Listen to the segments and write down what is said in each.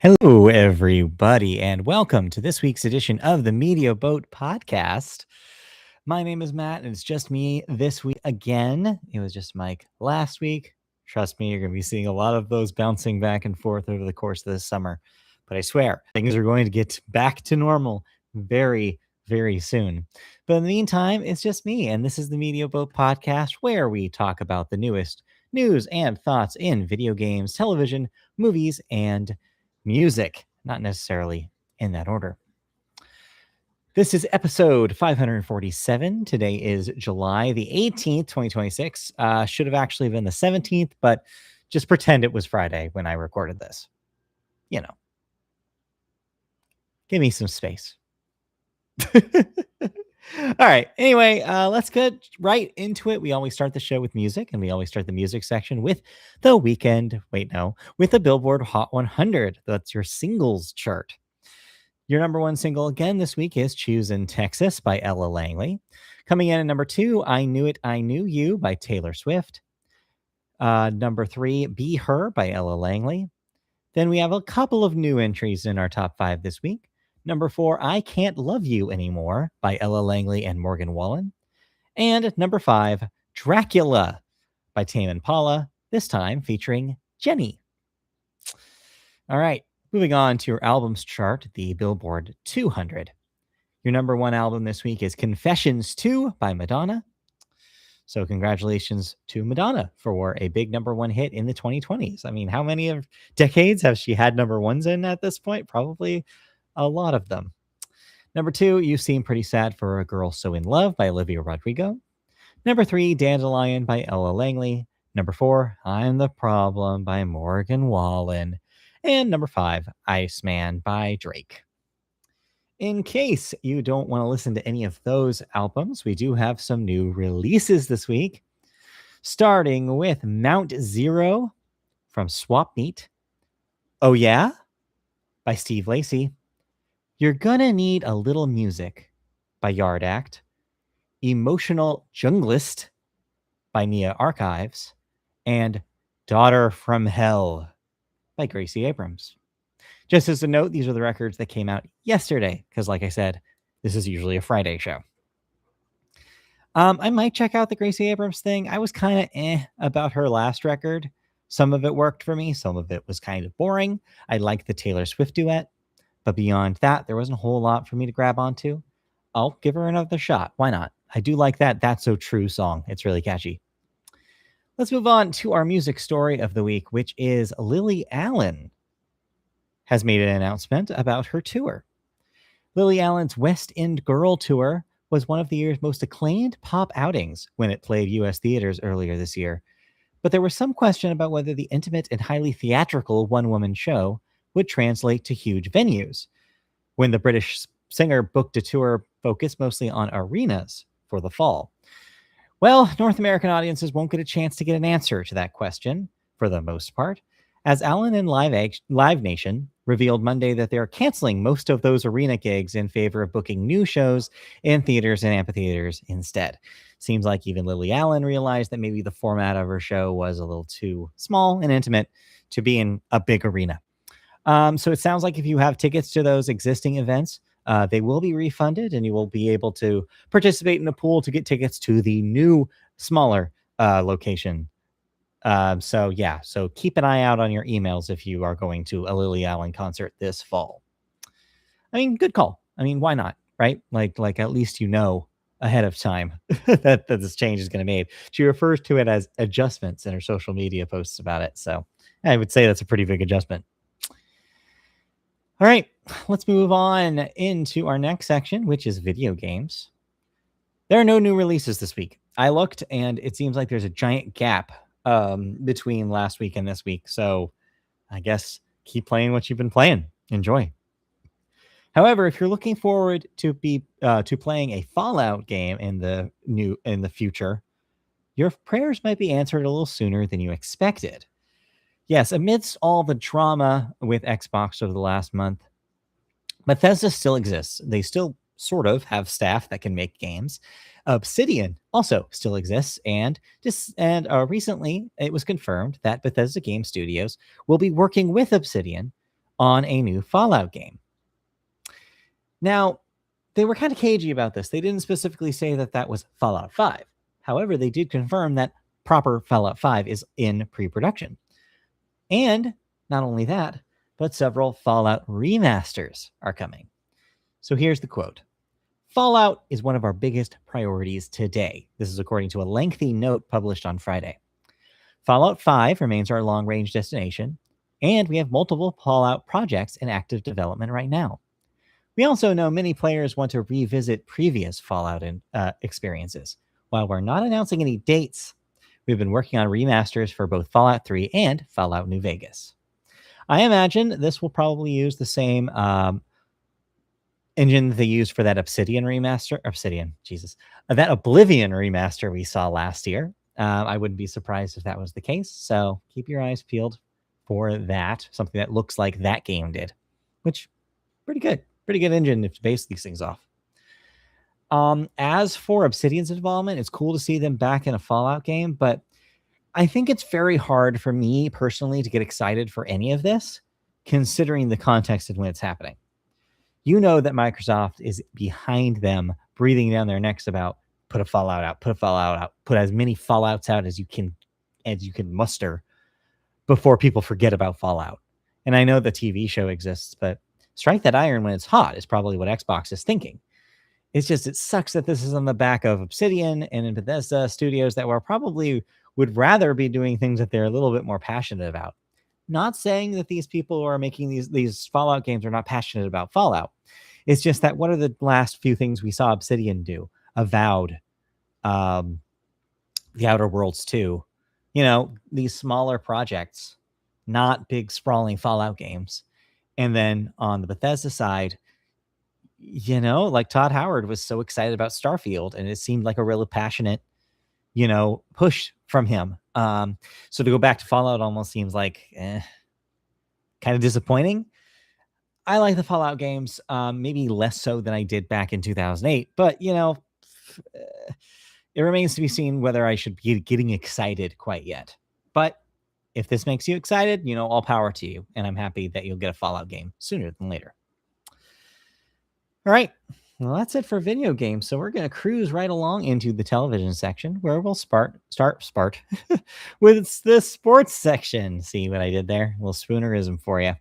Hello, everybody, and welcome to this week's edition of the Media Boat Podcast. My name is Matt, and it's just me this week again. It was just Mike last week. Trust me, you're going to be seeing a lot of those bouncing back and forth over the course of this summer. But I swear, things are going to get back to normal very, very soon. But in the meantime, it's just me, and this is the Media Boat Podcast, where we talk about the newest news and thoughts in video games, television, movies, and music, not necessarily in that order. This is episode 547. Today is July the 18th, 2026. Should have actually been the 17th, but just pretend it was Friday when I recorded this. You know, give me some space. All right. Anyway, let's get right into it. We always start the show with music, and we always start the music section with the weekend. Wait, no, with the Billboard Hot 100. That's your singles chart. Your number one single again this week is Choose in Texas by Ella Langley. Coming in at number 2, I Knew It, I Knew You by Taylor Swift. Number 3, Be Her by Ella Langley. Then we have a couple of new entries in our top 5 this week. Number 4, I Can't Love You Anymore by Ella Langley and Morgan Wallen. And number 5, Dracula by Tame Impala, this time featuring Jenny. All right, moving on to your albums chart, the Billboard 200. Your number 1 album this week is Confessions 2 by Madonna. So congratulations to Madonna for a big number 1 hit in the 2020s. I mean, how many of decades have she had number 1s in at this point? Probably a lot of them. Number 2, You Seem Pretty Sad for a Girl So in Love by Olivia Rodrigo. Number 3, Dandelion by Ella Langley. Number 4, I'm the Problem by Morgan Wallen. And number 5, Iceman by Drake. In case you don't want to listen to any of those albums, we do have some new releases this week. Starting with Mount Zero from Swap Meet. Oh Yeah? By Steve Lacy. You're Gonna Need a Little Music by Yard Act. Emotional Junglist by Nia Archives. And Daughter from Hell by Gracie Abrams. Just as a note, these are the records that came out yesterday, because like I said, this is usually a Friday show. I might check out the Gracie Abrams thing. I was kind of about her last record. Some of it worked for me. Some of it was kind of boring. I liked the Taylor Swift duet. But beyond that, there wasn't a whole lot for me to grab onto. I'll give her another shot. Why not? I do like that That's So True song. It's really catchy. Let's move on to our music story of the week, which is Lily Allen has made an announcement about her tour. Lily Allen's West End Girl Tour was one of the year's most acclaimed pop outings when it played U.S. theaters earlier this year. But there was some question about whether the intimate and highly theatrical one-woman show would translate to huge venues, when the British singer booked a tour focused mostly on arenas for the fall. Well, North American audiences won't get a chance to get an answer to that question, for the most part, as Allen and Live Nation revealed Monday that they are canceling most of those arena gigs in favor of booking new shows in theaters and amphitheaters instead. Seems like even Lily Allen realized that maybe the format of her show was a little too small and intimate to be in a big arena. So it sounds like if you have tickets to those existing events, they will be refunded and you will be able to participate in a pool to get tickets to the new, smaller location. So keep an eye out on your emails if you are going to a Lily Allen concert this fall. I mean, good call. I mean, why not, right? Like at least you know ahead of time that this change is going to be made. She refers to it as adjustments in her social media posts about it. So I would say that's a pretty big adjustment. All right, let's move on into our next section, which is video games. There are no new releases this week. I looked, and it seems like there's a giant gap between last week and this week. So I guess keep playing what you've been playing. Enjoy. However, if you're looking forward to playing a Fallout game in the future, your prayers might be answered a little sooner than you expected. Yes, amidst all the drama with Xbox over the last month, Bethesda still exists. They still sort of have staff that can make games. Obsidian also still exists, and recently it was confirmed that Bethesda Game Studios will be working with Obsidian on a new Fallout game. Now, they were kind of cagey about this. They didn't specifically say that that was Fallout 5. However, they did confirm that proper Fallout 5 is in pre-production. And not only that, but several Fallout remasters are coming. So here's the quote. Fallout is one of our biggest priorities today. This is according to a lengthy note published on Friday. Fallout 5 remains our long-range destination, and we have multiple Fallout projects in active development right now. We also know many players want to revisit previous Fallout experiences. While we're not announcing any dates, we've been working on remasters for both Fallout 3 and Fallout New Vegas. I imagine this will probably use the same engine they used for that that Oblivion remaster we saw last year. I wouldn't be surprised if that was the case. So keep your eyes peeled for that. Something that looks like that game did, which pretty good engine to base these things off. As for Obsidian's involvement, it's cool to see them back in a Fallout game, but I think it's very hard for me personally to get excited for any of this, considering the context in when it's happening. You know that Microsoft is behind them, breathing down their necks about put a Fallout out, put as many Fallouts out as you can muster before people forget about Fallout. And I know the TV show exists, but strike that iron when it's hot is probably what Xbox is thinking. It's just, it sucks that this is on the back of Obsidian and in Bethesda studios that would rather be doing things that they're a little bit more passionate about. Not saying that these people who are making these Fallout games are not passionate about Fallout. It's just that what are the last few things we saw Obsidian do? Avowed, The Outer Worlds 2, these smaller projects, not big sprawling Fallout games. And then on the Bethesda side, like Todd Howard was so excited about Starfield, and it seemed like a really passionate, push from him. So to go back to Fallout almost seems like kind of disappointing. I like the Fallout games, maybe less so than I did back in 2008, but it remains to be seen whether I should be getting excited quite yet. But if this makes you excited, all power to you, and I'm happy that you'll get a Fallout game sooner than later. All right. Well, that's it for video games. So we're going to cruise right along into the television section, where we'll start with the sports section. See what I did there? A little spoonerism for you.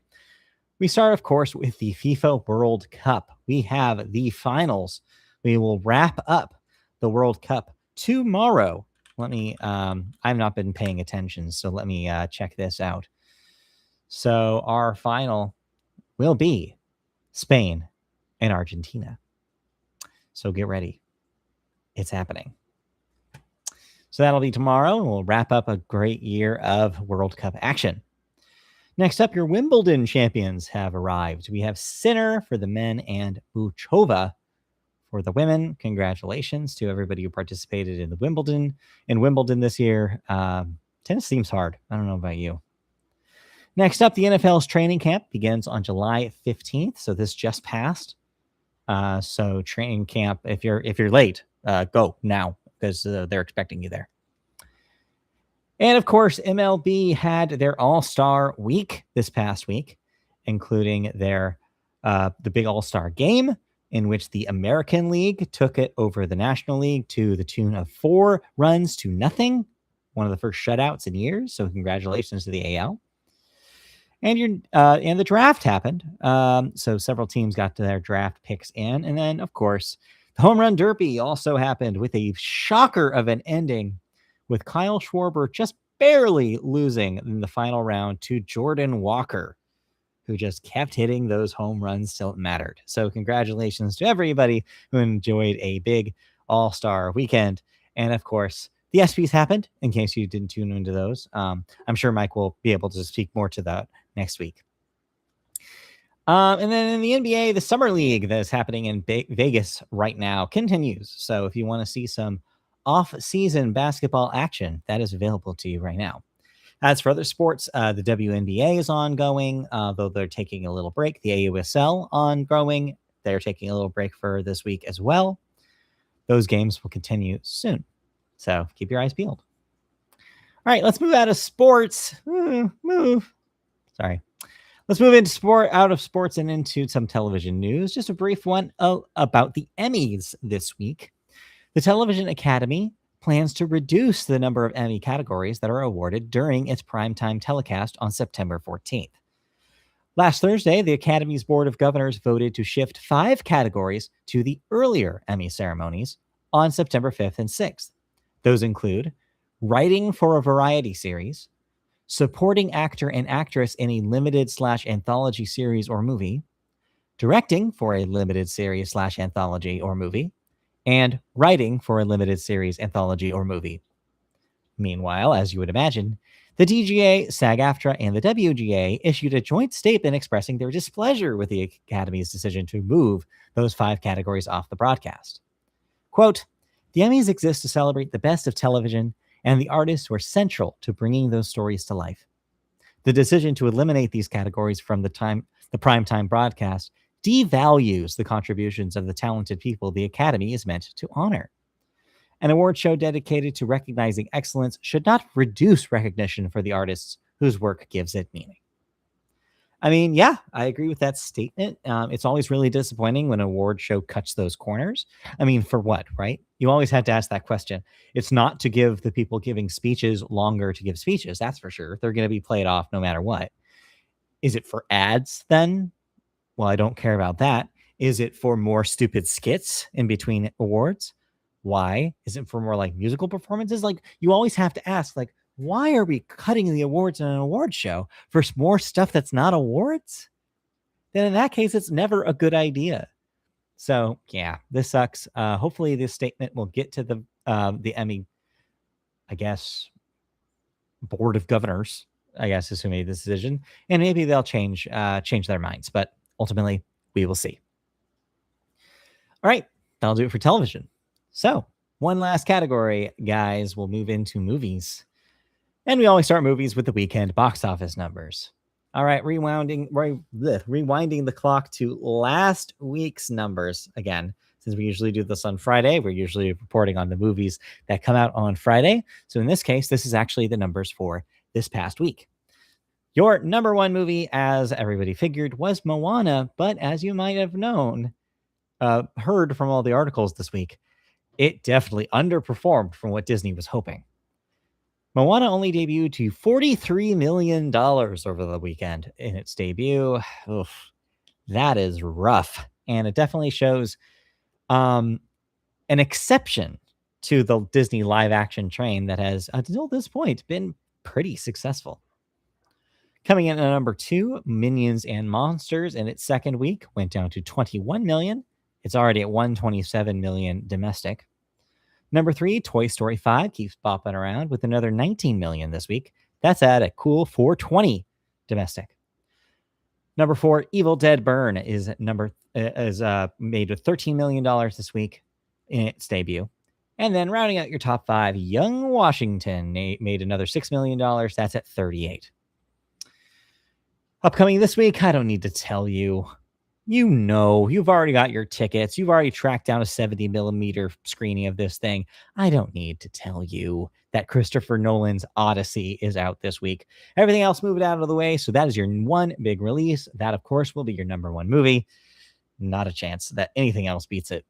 We start, of course, with the FIFA World Cup. We have the finals. We will wrap up the World Cup tomorrow. I've not been paying attention, so let me check this out. So our final will be Spain and Argentina. So get ready. It's happening. So that'll be tomorrow, and we'll wrap up a great year of World Cup action. Next up, your Wimbledon champions have arrived. We have Sinner for the men and Uchova for the women. Congratulations to everybody who participated in Wimbledon this year. Tennis seems hard. I don't know about you. Next up, the NFL's training camp begins on July 15th. So this just passed. So training camp, if you're late, go now, because they're expecting you there. And of course, MLB had their All-Star week this past week, including their the big All-Star game, in which the American League took it over the National League to the tune of 4-0, one of the first shutouts in years. So congratulations to the AL. And the draft happened. So several teams got to their draft picks in. And then, of course, the Home Run Derby also happened with a shocker of an ending, with Kyle Schwarber just barely losing in the final round to Jordan Walker, who just kept hitting those home runs till it mattered. So congratulations to everybody who enjoyed a big All-Star weekend. And, of course, the ESPYs happened, in case you didn't tune into those. I'm sure Mike will be able to speak more to that next week. And then in the NBA, the Summer League that is happening in Vegas right now continues. So if you want to see some off-season basketball action, that is available to you right now. As for other sports, the WNBA is ongoing, though they're taking a little break. The AUSL ongoing. They're taking a little break for this week as well. Those games will continue soon. So keep your eyes peeled. All right, let's move out of sports. Sorry. Let's move into out of sports and into some television news. Just a brief one about the Emmys this week. The Television Academy plans to reduce the number of Emmy categories that are awarded during its primetime telecast on September 14th. Last Thursday, the Academy's Board of Governors voted to shift 5 categories to the earlier Emmy ceremonies on September 5th and 6th. Those include writing for a variety series, supporting actor and actress in a limited/anthology series or movie, directing for a limited series/anthology or movie, and writing for a limited series, anthology, or movie. Meanwhile, as you would imagine, the DGA, SAG-AFTRA, and the WGA issued a joint statement expressing their displeasure with the Academy's decision to move those 5 categories off the broadcast. Quote, "The Emmys exist to celebrate the best of television and the artists who are central to bringing those stories to life. The decision to eliminate these categories from the primetime broadcast devalues the contributions of the talented people the Academy is meant to honor. An award show dedicated to recognizing excellence should not reduce recognition for the artists whose work gives it meaning." I mean, yeah, I agree with that statement. It's always really disappointing when an award show cuts those corners. I mean, for what, right? You always have to ask that question. It's not to give the people giving speeches longer to give speeches, that's for sure. They're going to be played off no matter what. Is it for ads then? Well, I don't care about that. Is it for more stupid skits in between awards? Why? Is it for more like musical performances? Like, you always have to ask, like, why are we cutting the awards in an award show for more stuff that's not awards? Then in that case, it's never a good idea. So yeah, this sucks. Hopefully this statement will get to the Emmy, I guess, Board of Governors, I guess, is who made this decision, and maybe they'll change their minds. But ultimately, we will see. All right, that'll do it for television. So one last category, guys. We'll move into movies. And we always start movies with the weekend box office numbers. All right, rewinding the clock to last week's numbers again. Since we usually do this on Friday, we're usually reporting on the movies that come out on Friday. So in this case, this is actually the numbers for this past week. Your number one movie, as everybody figured, was Moana. But as you might have heard from all the articles this week, it definitely underperformed from what Disney was hoping. Moana only debuted to $43 million over the weekend in its debut. Oof, that is rough. And it definitely shows an exception to the Disney live action train that has, until this point, been pretty successful. Coming in at number 2, Minions and Monsters in its second week went down to $21 million. It's already at $127 million domestic. Number 3, Toy Story 5 keeps bopping around with another $19 million this week. That's at a cool $420 domestic. Number 4, Evil Dead Burn is made with $13 million this week in its debut. And then rounding out your top 5, Young Washington made another $6 million. That's at 38. Upcoming this week, I don't need to tell you. You know, you've already got your tickets. You've already tracked down a 70 millimeter screening of this thing. I don't need to tell you that Christopher Nolan's Odyssey is out this week. Everything else moved out of the way. So that is your one big release. That, of course, will be your number one movie. Not a chance that anything else beats it.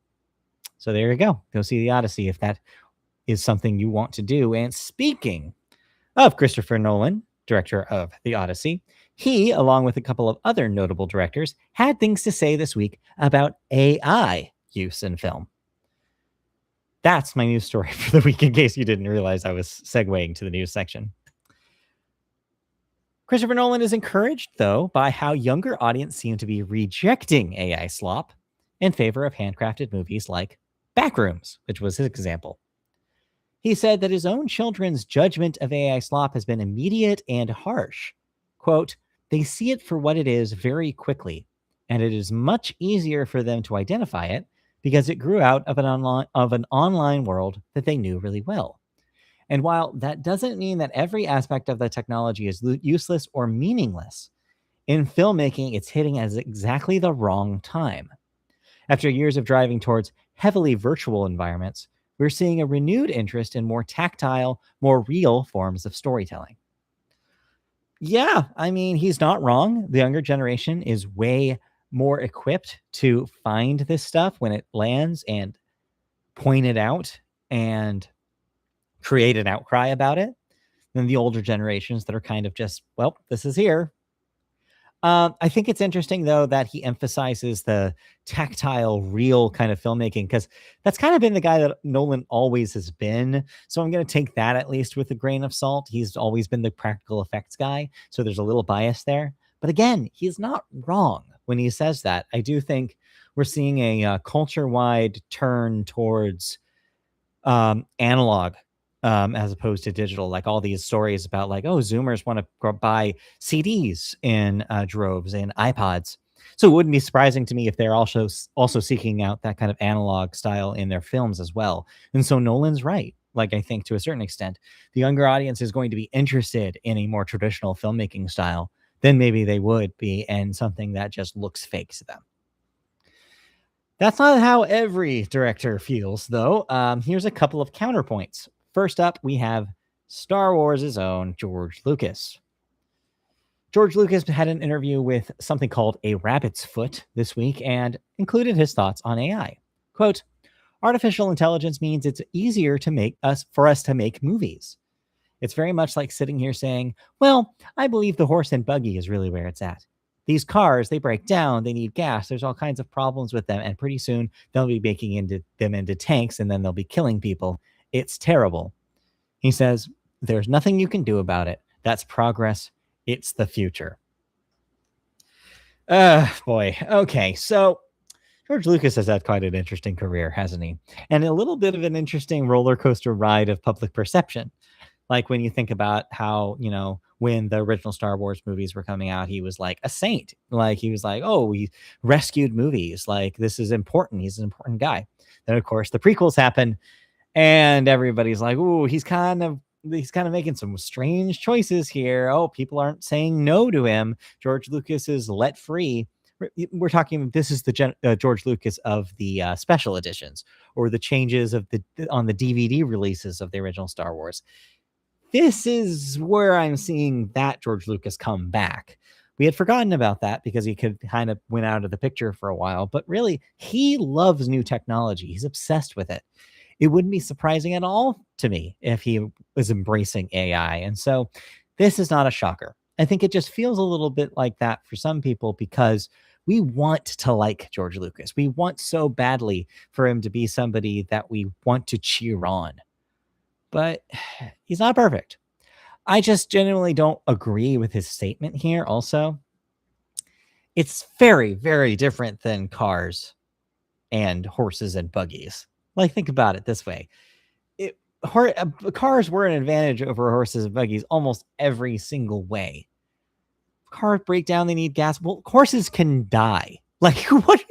So there you go. Go see the Odyssey if that is something you want to do. And speaking of Christopher Nolan, director of the Odyssey, he, along with a couple of other notable directors, had things to say this week about AI use in film. That's my news story for the week, in case you didn't realize I was segueing to the news section. Christopher Nolan is encouraged, though, by how younger audience seem to be rejecting AI slop in favor of handcrafted movies like Backrooms, which was his example. He said that his own children's judgment of AI slop has been immediate and harsh. Quote, "They see it for what it is very quickly, and it is much easier for them to identify it because it grew out of an online world that they knew really well. And while that doesn't mean that every aspect of the technology is useless or meaningless, in filmmaking, it's hitting at exactly the wrong time. After years of driving towards heavily virtual environments, we're seeing a renewed interest in more tactile, more real forms of storytelling." Yeah, I mean, he's not wrong. The younger generation is way more equipped to find this stuff when it lands and point it out and create an outcry about it than the older generations that are kind of just, well, this is here. I think it's interesting though that he emphasizes the tactile, real kind of filmmaking because that's kind of been the guy that Nolan always has been. So I'm going to take that at least with a grain of salt. He's always been the practical effects guy, so there's a little bias there. But again, he's not wrong when he says that. I do think we're seeing a culture-wide turn towards analog as opposed to digital. Like all these stories about like, oh, Zoomers want to buy CDs in droves and iPods. So it wouldn't be surprising to me if they're also seeking out that kind of analog style in their films as well. And so Nolan's right. Like I think to a certain extent, the younger audience is going to be interested in a more traditional filmmaking style than maybe they would be in something that just looks fake to them. That's not how every director feels, though. Here's a couple of counterpoints. First up, we have Star Wars' own George Lucas. George Lucas had an interview with something called A Rabbit's Foot this week and included his thoughts on AI. Quote, artificial intelligence means it's easier for us to make movies. It's very much like sitting here saying, well, I believe the horse and buggy is really where it's at. These cars, they break down, they need gas, there's all kinds of problems with them, and pretty soon they'll be making them into tanks and then they'll be killing people. It's terrible. He says, there's nothing you can do about it. That's progress. It's the future. Boy. Okay, so George Lucas has had quite an interesting career, hasn't he? And a little bit of an interesting roller coaster ride of public perception. Like when you think about how, when the original Star Wars movies were coming out, he was like a saint. Like he was like, oh, we rescued movies. Like this is important. He's an important guy. Then of course the prequels happen and everybody's like, oh, he's kind of making some strange choices here. Oh, people aren't saying no to him. George Lucas is let free. We're talking. This is the George Lucas of the special editions or the changes on the DVD releases of the original Star Wars. This is where I'm seeing that George Lucas come back. We had forgotten about that because he could kind of went out of the picture for a while, but really he loves new technology. He's obsessed with it. It wouldn't be surprising at all to me if he was embracing AI. And so this is not a shocker. I think it just feels a little bit like that for some people because we want to like George Lucas. We want so badly for him to be somebody that we want to cheer on. But he's not perfect. I just genuinely don't agree with his statement here also. It's very, very different than cars and horses and buggies. Like, think about it this way. Cars were an advantage over horses and buggies almost every single way. Cars break down, they need gas. Well, horses can die. Like, what?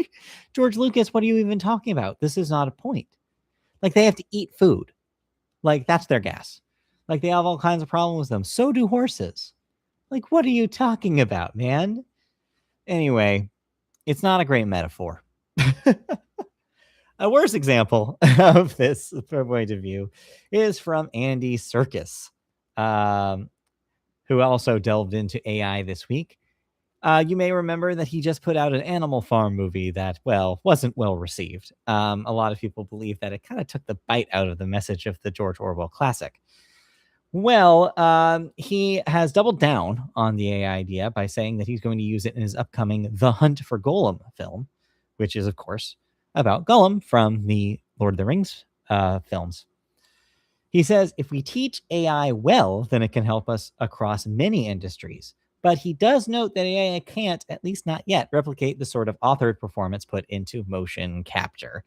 George Lucas, what are you even talking about? This is not a point. Like, they have to eat food. Like, that's their gas. Like, they have all kinds of problems with them. So do horses. Like, what are you talking about, man? Anyway, it's not a great metaphor. A worse example of this point of view is from Andy Serkis, who also delved into AI this week. You may remember that he just put out an Animal Farm movie that, well, wasn't well received. A lot of people believe that it kind of took the bite out of the message of the George Orwell classic. Well, he has doubled down on the AI idea by saying that he's going to use it in his upcoming The Hunt for Golem film, which is, of course, about Gollum from the Lord of the Rings films. He says, if we teach AI well, then it can help us across many industries. But he does note that AI can't, at least not yet, replicate the sort of authored performance put into motion capture.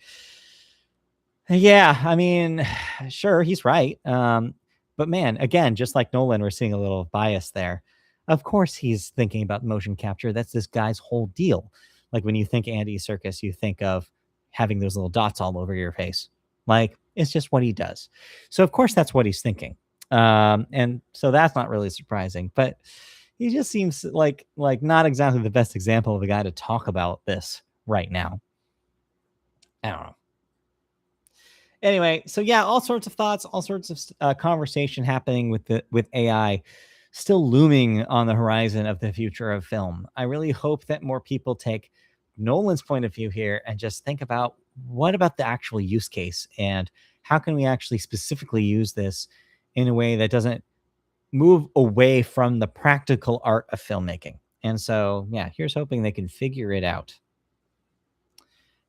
Yeah, I mean, sure, he's right. But man, again, just like Nolan, we're seeing a little bias there. Of course, he's thinking about motion capture. That's this guy's whole deal. Like when you think Andy Serkis, you think of having those little dots all over your face. Like it's just what he does. So of course that's what he's thinking. And so that's not really surprising. But he just seems like not exactly the best example of a guy to talk about this right now. I don't know. Anyway, so yeah, all sorts of thoughts, all sorts of conversation happening with AI. still looming on the horizon of the future of film. I really hope that more people take Nolan's point of view here and just think about what about the actual use case and how can we actually specifically use this in a way that doesn't move away from the practical art of filmmaking. And so, yeah, here's hoping they can figure it out.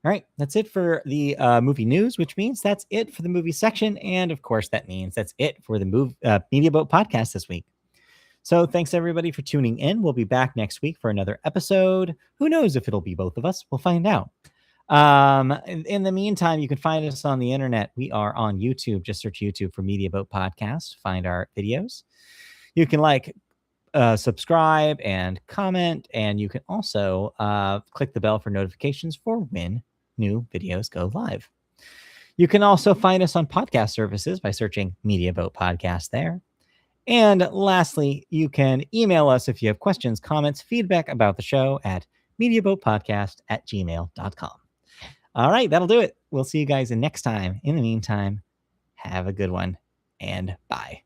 All right, that's it for the movie news, which means that's it for the movie section. And of course, that means that's it for the Media Boat podcast this week. So thanks everybody for tuning in. We'll be back next week for another episode. Who knows if it'll be both of us? We'll find out. In the meantime, you can find us on the internet. We are on YouTube. Just search YouTube for Media Boat Podcast. Find our videos. You can subscribe and comment, and you can also click the bell for notifications for when new videos go live. You can also find us on podcast services by searching Media Boat Podcast there. And lastly, you can email us if you have questions, comments, feedback about the show at mediaboatpodcast@gmail.com. All right, that'll do it. We'll see you guys next time. In the meantime, have a good one and bye.